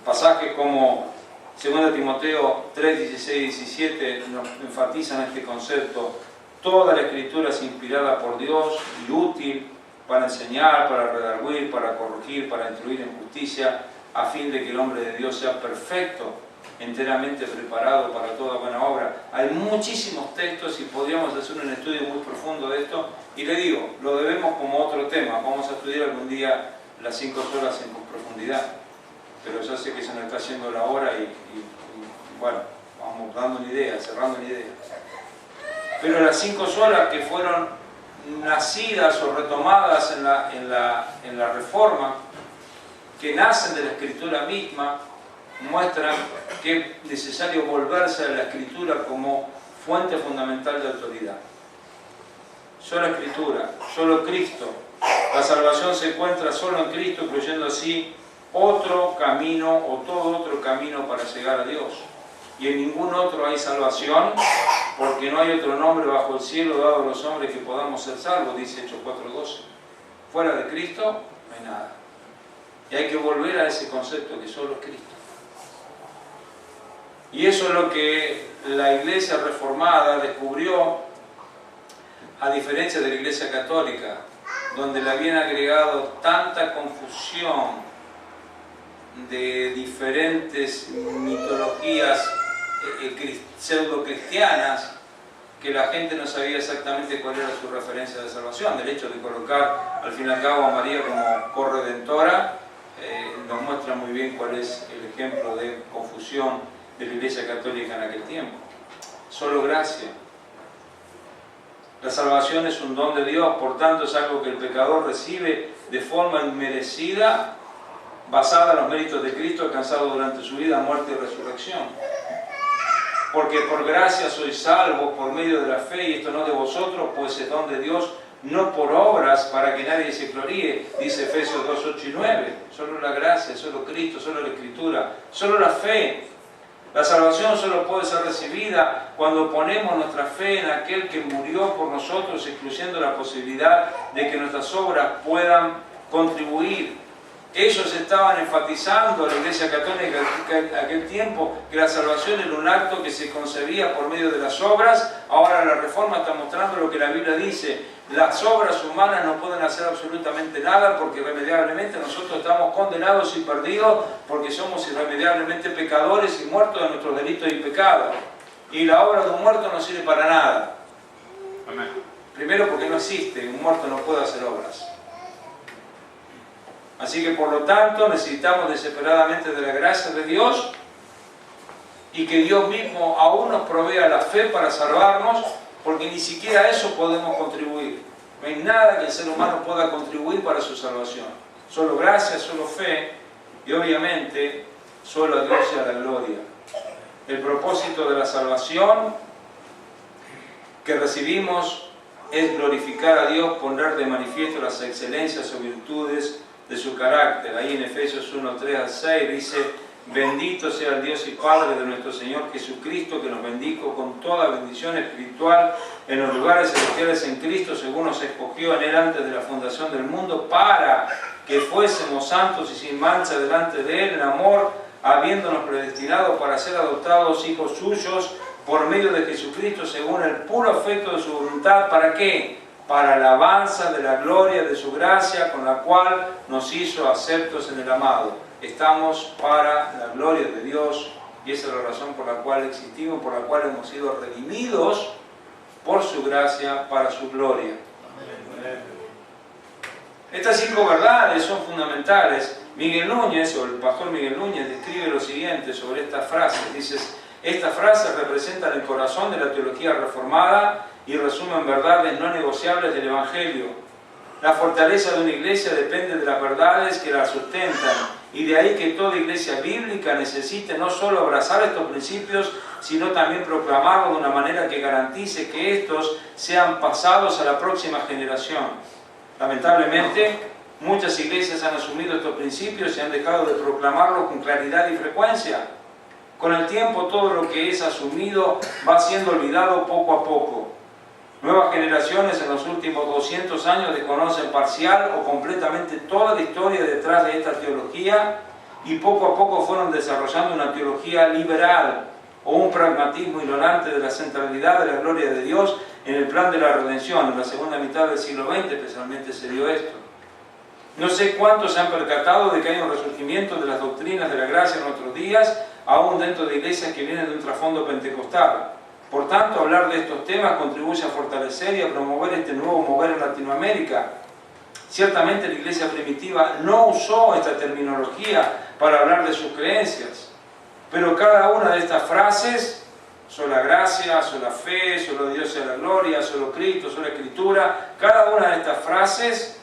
Pasajes como 2 Timoteo 3, 16 y 17 nos enfatizan este concepto. Toda la Escritura es inspirada por Dios y útil para enseñar, para redarguir, para corregir, para instruir en justicia, a fin de que el hombre de Dios sea perfecto, enteramente preparado para toda buena obra. Hay muchísimos textos y podríamos hacer un estudio muy profundo de esto, y le digo, lo debemos como otro tema. Vamos a estudiar algún día las 5 solas en profundidad, pero ya sé que se nos está yendo la hora y bueno, vamos dando una idea, cerrando una idea. Pero las 5 solas que fueron nacidas o retomadas en la Reforma, que nacen de la Escritura misma, muestran que es necesario volverse a la Escritura como fuente fundamental de autoridad. Solo Escritura, solo Cristo. La salvación se encuentra solo en Cristo, incluyendo así otro camino o todo otro camino para llegar a Dios. Y en ningún otro hay salvación, porque no hay otro nombre bajo el cielo dado a los hombres que podamos ser salvos, dice Hechos 4:12. Fuera de Cristo no hay nada. Y hay que volver a ese concepto que solo es Cristo. Y eso es lo que la Iglesia Reformada descubrió, a diferencia de la Iglesia Católica, donde le habían agregado tanta confusión de diferentes mitologías pseudo-cristianas, que la gente no sabía exactamente cuál era su referencia de salvación. Del hecho de colocar al fin y al cabo a María como corredentora, nos muestra muy bien cuál es el ejemplo de confusión de la Iglesia Católica en aquel tiempo. Solo gracia. La salvación es un don de Dios, por tanto es algo que el pecador recibe de forma inmerecida, basada en los méritos de Cristo alcanzados durante su vida, muerte y resurrección. Porque por gracia sois salvos por medio de la fe, y esto no de vosotros, pues es don de Dios, no por obras, para que nadie se gloríe, dice Efesios 2, 8 y 9. Solo la gracia, solo Cristo, solo la Escritura, solo la fe. La salvación solo puede ser recibida cuando ponemos nuestra fe en aquel que murió por nosotros, excluyendo la posibilidad de que nuestras obras puedan contribuir. Ellos estaban enfatizando, la Iglesia Católica en aquel tiempo, que la salvación era un acto que se concebía por medio de las obras. Ahora la Reforma está mostrando lo que la Biblia dice: las obras humanas no pueden hacer absolutamente nada, porque irremediablemente nosotros estamos condenados y perdidos, porque somos irremediablemente pecadores y muertos de nuestros delitos y pecados. Y la obra de un muerto no sirve para nada. Amén. Primero porque no existe, un muerto no puede hacer obras. Así que por lo tanto necesitamos desesperadamente de la gracia de Dios, y que Dios mismo aún nos provea la fe para salvarnos, porque ni siquiera a eso podemos contribuir. No hay nada que el ser humano pueda contribuir para su salvación. Solo gracia, solo fe, y obviamente solo a Dios sea la gloria. El propósito de la salvación que recibimos es glorificar a Dios, poner de manifiesto las excelencias o virtudes de su carácter. Ahí en Efesios 1, 3 al 6 dice: bendito sea el Dios y Padre de nuestro Señor Jesucristo, que nos bendijo con toda bendición espiritual en los lugares celestiales en Cristo, según nos escogió en Él antes de la fundación del mundo, para que fuésemos santos y sin mancha delante de Él en amor, habiéndonos predestinado para ser adoptados hijos suyos por medio de Jesucristo, según el puro afecto de su voluntad. ¿Para qué? Para la alabanza de la gloria de su gracia, con la cual nos hizo aceptos en el amado. Estamos para la gloria de Dios, y esa es la razón por la cual existimos, por la cual hemos sido redimidos por su gracia para su gloria. Estas 5 verdades son fundamentales. Miguel Núñez, o el pastor Miguel Núñez, describe lo siguiente sobre estas frases. Dice: estas frases representan el corazón de la teología reformada y resumen verdades no negociables del Evangelio. La fortaleza de una iglesia depende de las verdades que la sustentan, y de ahí que toda iglesia bíblica necesite no solo abrazar estos principios, sino también proclamarlos de una manera que garantice que estos sean pasados a la próxima generación. Lamentablemente, muchas iglesias han asumido estos principios y han dejado de proclamarlos con claridad y frecuencia. Con el tiempo, todo lo que es asumido va siendo olvidado poco a poco. Nuevas generaciones en los últimos 200 años desconocen parcial o completamente toda la historia detrás de esta teología, y poco a poco fueron desarrollando una teología liberal o un pragmatismo ignorante de la centralidad de la gloria de Dios en el plan de la redención. En la segunda mitad del siglo XX especialmente se dio esto. No sé cuántos se han percatado de que hay un resurgimiento de las doctrinas de la gracia en nuestros días, aún dentro de iglesias que vienen de un trasfondo pentecostal. Por tanto, hablar de estos temas contribuye a fortalecer y a promover este nuevo mover en Latinoamérica. Ciertamente la iglesia primitiva no usó esta terminología para hablar de sus creencias, pero cada una de estas frases, sola gracia, sola fe, solo Dios sea la gloria, solo Cristo, sola Escritura, cada una de estas frases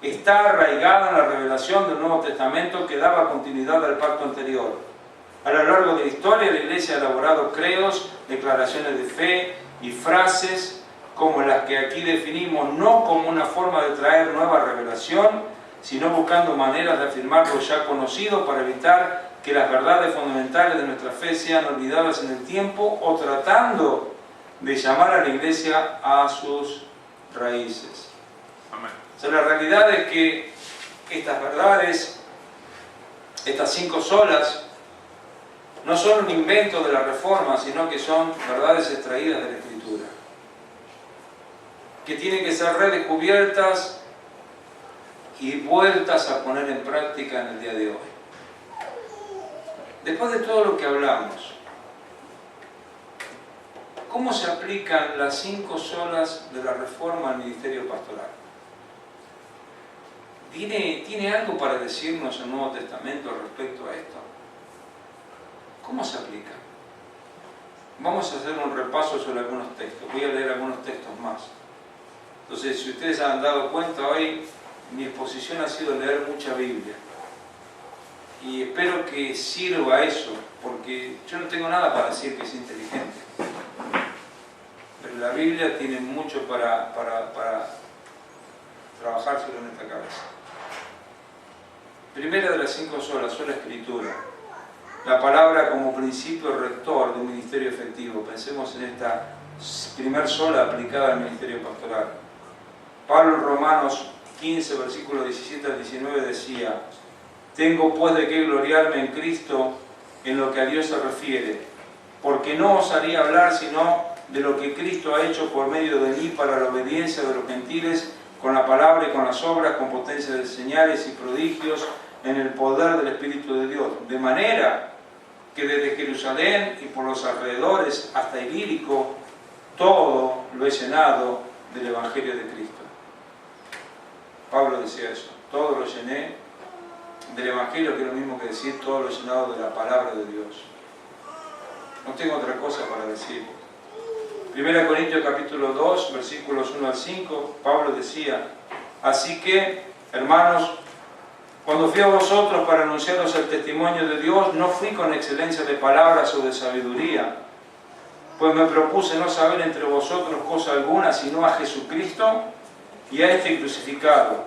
está arraigada en la revelación del Nuevo Testamento que daba continuidad al pacto anterior. A lo largo de la historia, la Iglesia ha elaborado credos, declaraciones de fe y frases como las que aquí definimos, no como una forma de traer nueva revelación, sino buscando maneras de afirmar lo ya conocido para evitar que las verdades fundamentales de nuestra fe sean olvidadas en el tiempo o tratando de llamar a la Iglesia a sus raíces. Amén. O sea, la realidad es que estas verdades, estas 5 solas, no son un invento de la Reforma, sino que son verdades extraídas de la Escritura, que tienen que ser redescubiertas y vueltas a poner en práctica en el día de hoy. Después de todo lo que hablamos, ¿cómo se aplican las 5 solas de la Reforma al ministerio pastoral? ¿Tiene algo para decirnos el Nuevo Testamento respecto a esto? ¿Cómo se aplica? Vamos a hacer un repaso sobre algunos textos. Voy a leer algunos textos más. Entonces, si ustedes han dado cuenta hoy, mi exposición ha sido leer mucha Biblia. Y espero que sirva eso, porque yo no tengo nada para decir que es inteligente. Pero la Biblia tiene mucho para trabajárselo en esta cabeza. Primera de las 5 solas, sola Escritura. La palabra como principio rector de un ministerio efectivo. Pensemos en esta primer sola aplicada al ministerio pastoral. Pablo en Romanos 15, versículos 17 al 19 decía: tengo pues de qué gloriarme en Cristo en lo que a Dios se refiere, porque no os haría hablar sino de lo que Cristo ha hecho por medio de mí para la obediencia de los gentiles, con la palabra y con las obras, con potencia de señales y prodigios, en el poder del Espíritu de Dios. De manera que desde Jerusalén y por los alrededores hasta Ilírico, todo lo he llenado del Evangelio de Cristo. Pablo decía eso, todo lo llené del Evangelio, que es lo mismo que decir todo lo llenado de la palabra de Dios. No tengo otra cosa para decir. 1 Corintios capítulo 2, versículos 1 al 5, Pablo decía: así que, hermanos, cuando fui a vosotros para anunciaros el testimonio de Dios, no fui con excelencia de palabras o de sabiduría, pues me propuse no saber entre vosotros cosa alguna, sino a Jesucristo y a este crucificado.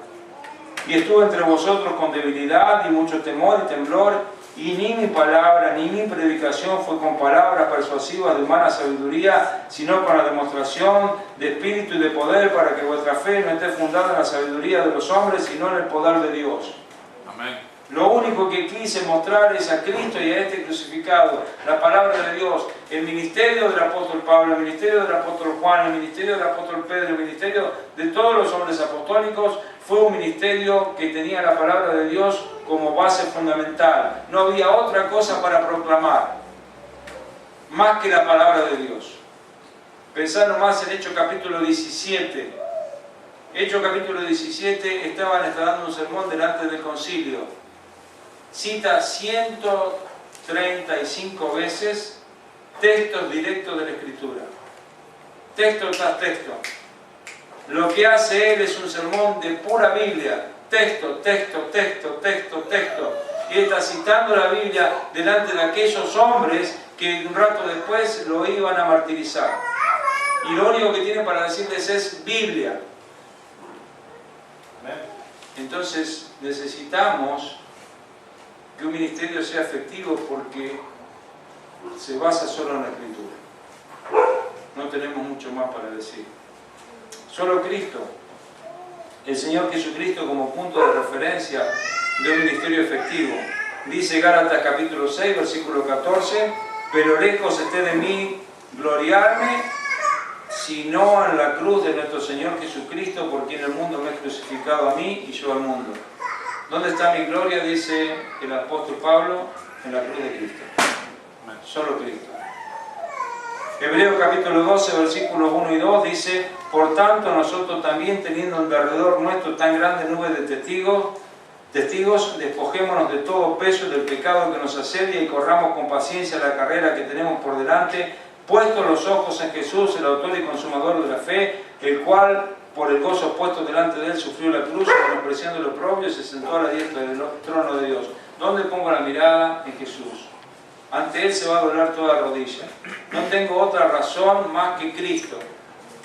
Y estuve entre vosotros con debilidad y mucho temor y temblor, y ni mi palabra ni mi predicación fue con palabras persuasivas de humana sabiduría, sino con la demostración de espíritu y de poder, para que vuestra fe no esté fundada en la sabiduría de los hombres, sino en el poder de Dios. Amén. Lo único que quise mostrar es a Cristo y a este crucificado, la palabra de Dios. El ministerio del apóstol Pablo, el ministerio del apóstol Juan, el ministerio del apóstol Pedro, el ministerio de todos los hombres apostólicos fue un ministerio que tenía la palabra de Dios como base fundamental. No había otra cosa para proclamar más que la palabra de Dios. Pensad nomás en Hechos capítulo 17. Hechos capítulo 17, Esteban está dando un sermón delante del concilio. Cita 135 veces textos directos de la Escritura. Texto tras texto. Lo que hace él es un sermón de pura Biblia. Texto, texto, texto, texto, texto. Y está citando la Biblia delante de aquellos hombres que un rato después lo iban a martirizar. Y lo único que tiene para decirles es Biblia. Entonces necesitamos que un ministerio sea efectivo porque se basa solo en la Escritura. No tenemos mucho más para decir. Solo Cristo, el Señor Jesucristo como punto de referencia de un ministerio efectivo. Dice Gálatas capítulo 6, versículo 14, pero lejos esté de mí gloriarme, sino en la cruz de nuestro Señor Jesucristo, por quien el mundo me ha crucificado a mí y yo al mundo. ¿Dónde está mi gloria? Dice el apóstol Pablo, en la cruz de Cristo. Solo Cristo. Hebreos capítulo 12, versículos 1 y 2 dice, por tanto nosotros también, teniendo en derredor nuestro tan grande nube de testigos, despojémonos de todo peso y del pecado que nos asedia y corramos con paciencia la carrera que tenemos por delante, puestos los ojos en Jesús, el autor y consumador de la fe, el cual, por el gozo puesto delante de él, sufrió la cruz, menospreciando lo propio, y se sentó a la diestra del trono de Dios. ¿Dónde pongo la mirada? En Jesús. Ante él se va a doblar toda rodilla. No tengo otra razón más que Cristo.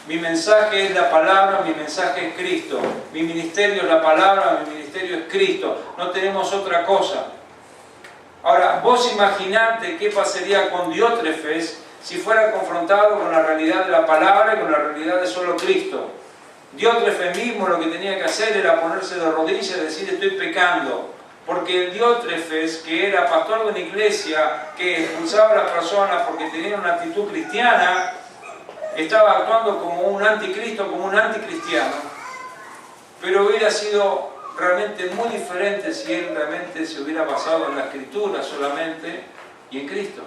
Mi mensaje es la palabra, mi mensaje es Cristo. Mi ministerio es la palabra, mi ministerio es Cristo. No tenemos otra cosa. Ahora, vos imaginate qué pasaría con Diótrefes si fuera confrontado con la realidad de la palabra y con la realidad de solo Cristo. Diótrefes mismo lo que tenía que hacer era ponerse de rodillas y decir estoy pecando. Porque el Diótrefes, que era pastor de una iglesia, que expulsaba a las personas porque tenía una actitud cristiana, estaba actuando como un anticristo, como un anticristiano. Pero hubiera sido realmente muy diferente si él realmente se hubiera basado en la Escritura solamente y en Cristo.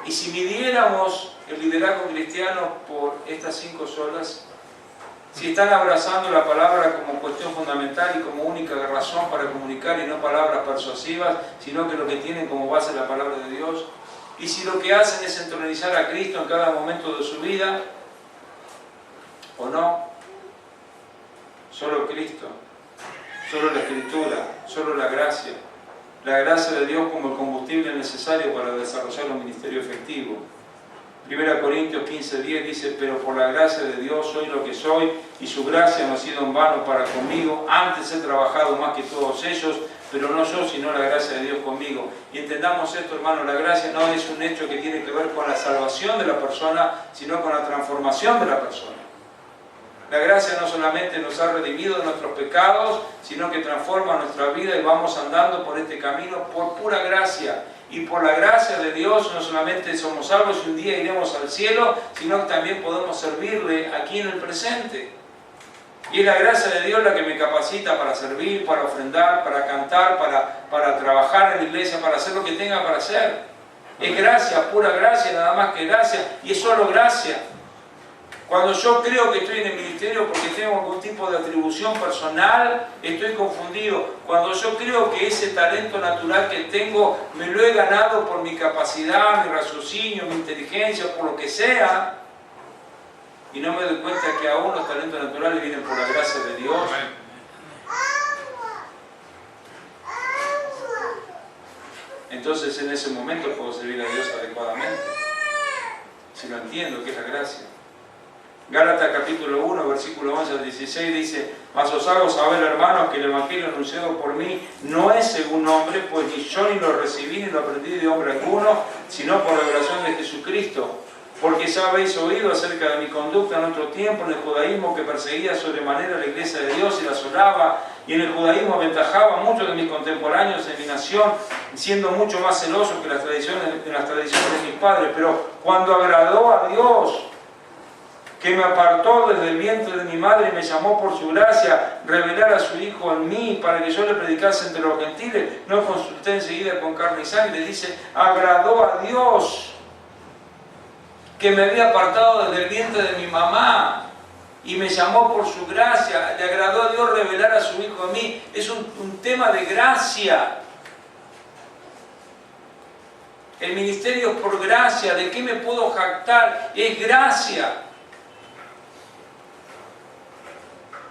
Y si midiéramos el liderazgo cristiano por estas 5 solas, si están abrazando la palabra como cuestión fundamental y como única razón para comunicar y no palabras persuasivas, sino que lo que tienen como base la palabra de Dios, y si lo que hacen es entronizar a Cristo en cada momento de su vida, o no, solo Cristo, solo la Escritura, solo la gracia de Dios como el combustible necesario para desarrollar un ministerio efectivo. 1 Corintios 15:10 dice, pero por la gracia de Dios soy lo que soy y su gracia no ha sido en vano para conmigo. Antes he trabajado más que todos ellos, pero no yo, sino la gracia de Dios conmigo. Y entendamos esto, hermano, la gracia no es un hecho que tiene que ver con la salvación de la persona, sino con la transformación de la persona. La gracia no solamente nos ha redimido de nuestros pecados, sino que transforma nuestra vida y vamos andando por este camino por pura gracia. Y por la gracia de Dios no solamente somos salvos y un día iremos al cielo, sino que también podemos servirle aquí en el presente. Y es la gracia de Dios la que me capacita para servir, para ofrendar, para cantar, para trabajar en la iglesia, para hacer lo que tenga para hacer. Es gracia, pura gracia, nada más que gracia, y es solo gracia. Cuando yo creo que estoy en el ministerio porque tengo algún tipo de atribución personal, estoy confundido. Cuando yo creo que ese talento natural que tengo me lo he ganado por mi capacidad, mi raciocinio, mi inteligencia, por lo que sea, y no me doy cuenta que aún los talentos naturales vienen por la gracia de Dios. Entonces en ese momento puedo servir a Dios adecuadamente, si lo entiendo que es la gracia. Gálatas capítulo 1, versículo 11 al 16 dice, mas os hago saber, hermanos, que el evangelio anunciado por mí no es según hombre, pues ni yo ni lo recibí ni lo aprendí de hombre alguno, sino por revelación de Jesucristo. Porque ya habéis oído acerca de mi conducta en otro tiempo en el judaísmo, que perseguía sobremanera la iglesia de Dios y la asolaba, y en el judaísmo aventajaba a muchos de mis contemporáneos en mi nación, siendo mucho más celoso que las tradiciones de mis padres. Pero cuando agradó a Dios, que me apartó desde el vientre de mi madre y me llamó por su gracia, revelar a su Hijo en mí para que yo le predicase entre los gentiles, no consulté enseguida con carne y sangre. Dice, agradó a Dios que me había apartado desde el vientre de mi mamá y me llamó por su gracia. Le agradó a Dios revelar a su Hijo en mí. Es un tema de gracia. El ministerio es por gracia. ¿De qué me puedo jactar? Es gracia.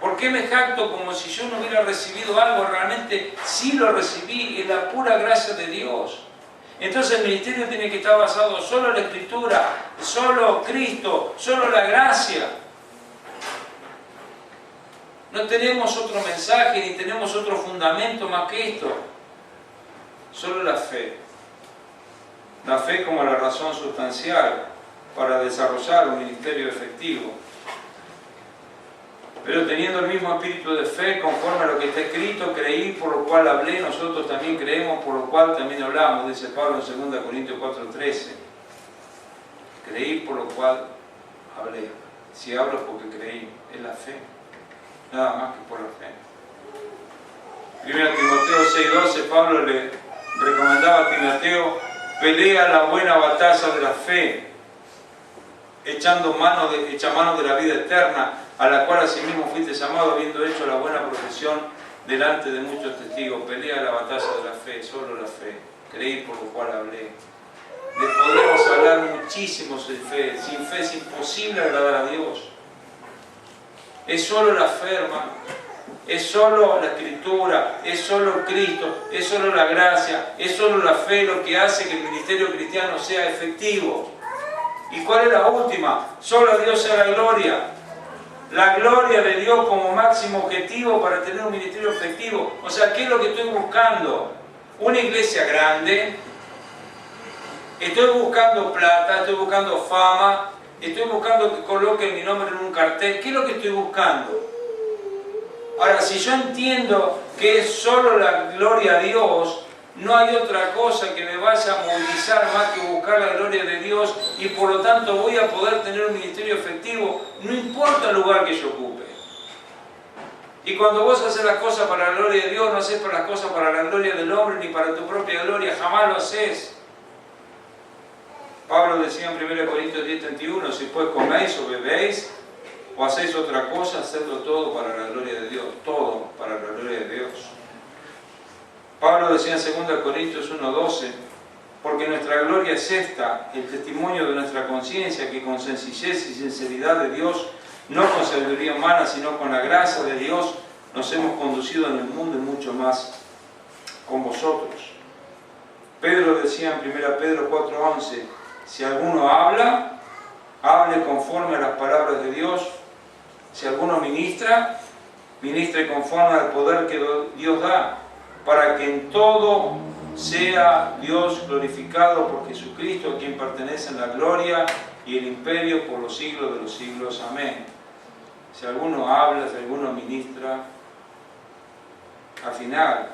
¿Por qué me jacto como si yo no hubiera recibido algo? Realmente sí lo recibí, es la pura gracia de Dios. Entonces el ministerio tiene que estar basado solo en la Escritura, solo Cristo, solo la gracia. No tenemos otro mensaje ni tenemos otro fundamento más que esto. Solo la fe. La fe como la razón sustancial para desarrollar un ministerio efectivo. Pero teniendo el mismo espíritu de fe, conforme a lo que está escrito, creí, por lo cual hablé, nosotros también creemos, por lo cual también hablamos, dice Pablo en 2 Corintios 4:13. Creí, por lo cual hablé. Si hablo es porque creí, es la fe, nada más que por la fe. 1 Timoteo 6:12, Pablo le recomendaba a Timoteo: pelea la buena batalla de la fe, echa mano de la vida eterna, a la cual asimismo fuiste llamado, habiendo hecho la buena profesión delante de muchos testigos. Pelea la batalla de la fe, solo la fe. Creí, por lo cual hablé. Le podemos hablar muchísimo sin fe. Sin fe es imposible agradar a Dios. Es solo la fe, hermano. Es solo la Escritura, es solo Cristo, es solo la gracia, es solo la fe lo que hace que el ministerio cristiano sea efectivo. ¿Y cuál es la última? Solo a Dios sea la gloria. La gloria de Dios como máximo objetivo para tener un ministerio efectivo. O sea, ¿qué es lo que estoy buscando? Una iglesia grande. Estoy buscando plata, estoy buscando fama, estoy buscando que coloquen mi nombre en un cartel. ¿Qué es lo que estoy buscando? Ahora, si yo entiendo que es solo la gloria a Dios, no hay otra cosa que me vaya a movilizar más que buscar la gloria de Dios, y por lo tanto voy a poder tener un ministerio efectivo, no importa el lugar que yo ocupe. Y cuando vos haces las cosas para la gloria de Dios, no haces las cosas para la gloria del hombre ni para tu propia gloria, jamás lo haces. Pablo decía en 1 Corintios 10:31, si pues coméis o bebéis o hacéis otra cosa, hacedlo todo para la gloria de Dios, todo para la gloria de Dios. Pablo decía en 2 Corintios 1:12, porque nuestra gloria es esta, el testimonio de nuestra conciencia, que con sencillez y sinceridad de Dios, no con sabiduría humana, sino con la gracia de Dios, nos hemos conducido en el mundo y mucho más con vosotros. Pedro decía en 1 Pedro 4:11, si alguno habla, hable conforme a las palabras de Dios. Si alguno ministra, ministre conforme al poder que Dios da, para que en todo sea Dios glorificado por Jesucristo, a quien pertenecen la gloria y el imperio por los siglos de los siglos. Amén. Si alguno habla, si alguno ministra, al final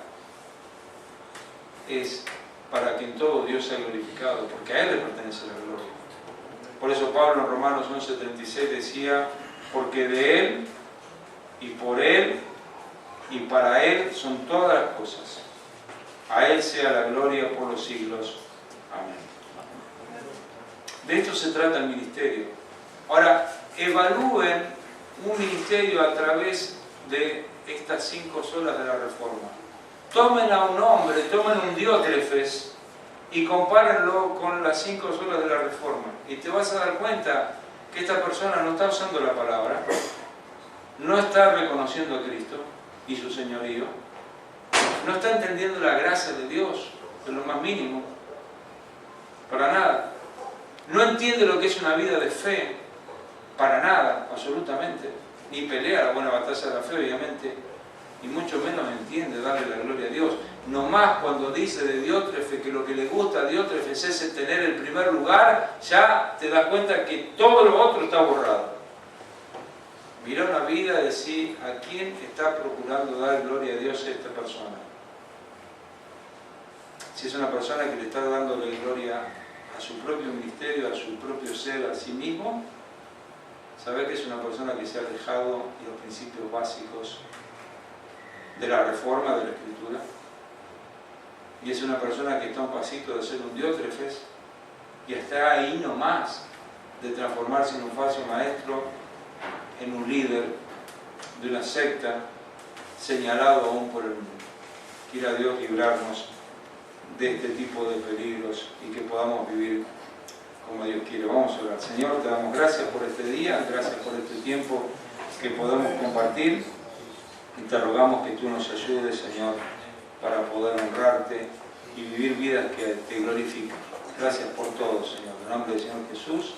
es para que en todo Dios sea glorificado, porque a Él le pertenece la gloria. Por eso Pablo en Romanos 11:36 decía, porque de Él, y por Él, y para Él son todas las cosas. A Él sea la gloria por los siglos. Amén. De esto se trata el ministerio. Ahora, evalúen un ministerio a través de estas 5 solas de la Reforma. Tomen a un hombre, tomen un Diótrefes y compárenlo con las 5 solas de la Reforma. Y te vas a dar cuenta que esta persona no está usando la palabra, no está reconociendo a Cristo y su señorío, no está entendiendo la gracia de Dios, en lo más mínimo, para nada. No entiende lo que es una vida de fe, para nada, absolutamente. Ni pelea la buena batalla de la fe, obviamente, y mucho menos entiende darle la gloria a Dios. No más cuando dice de Diótrefes que lo que le gusta a Diótrefes es tener el primer lugar, ya te das cuenta que todo lo otro está borrado. Mira una vida y decir a quién está procurando dar gloria a Dios a esta persona. Si es una persona que le está dando la gloria a su propio ministerio, a su propio ser, a sí mismo, sabe que es una persona que se ha alejado de los principios básicos de la reforma de la Escritura, y es una persona que está a un pasito de ser un Diótrefes y está ahí nomás de transformarse en un falso maestro, en un líder de una secta, señalado aún por el mundo. Quiera Dios librarnos de este tipo de peligros y que podamos vivir como Dios quiere. Vamos a orar. Señor, te damos gracias por este día, gracias por este tiempo que podemos compartir, y te rogamos que tú nos ayudes, Señor, para poder honrarte y vivir vidas que te glorifiquen. Gracias por todo, Señor. En el nombre del Señor Jesús.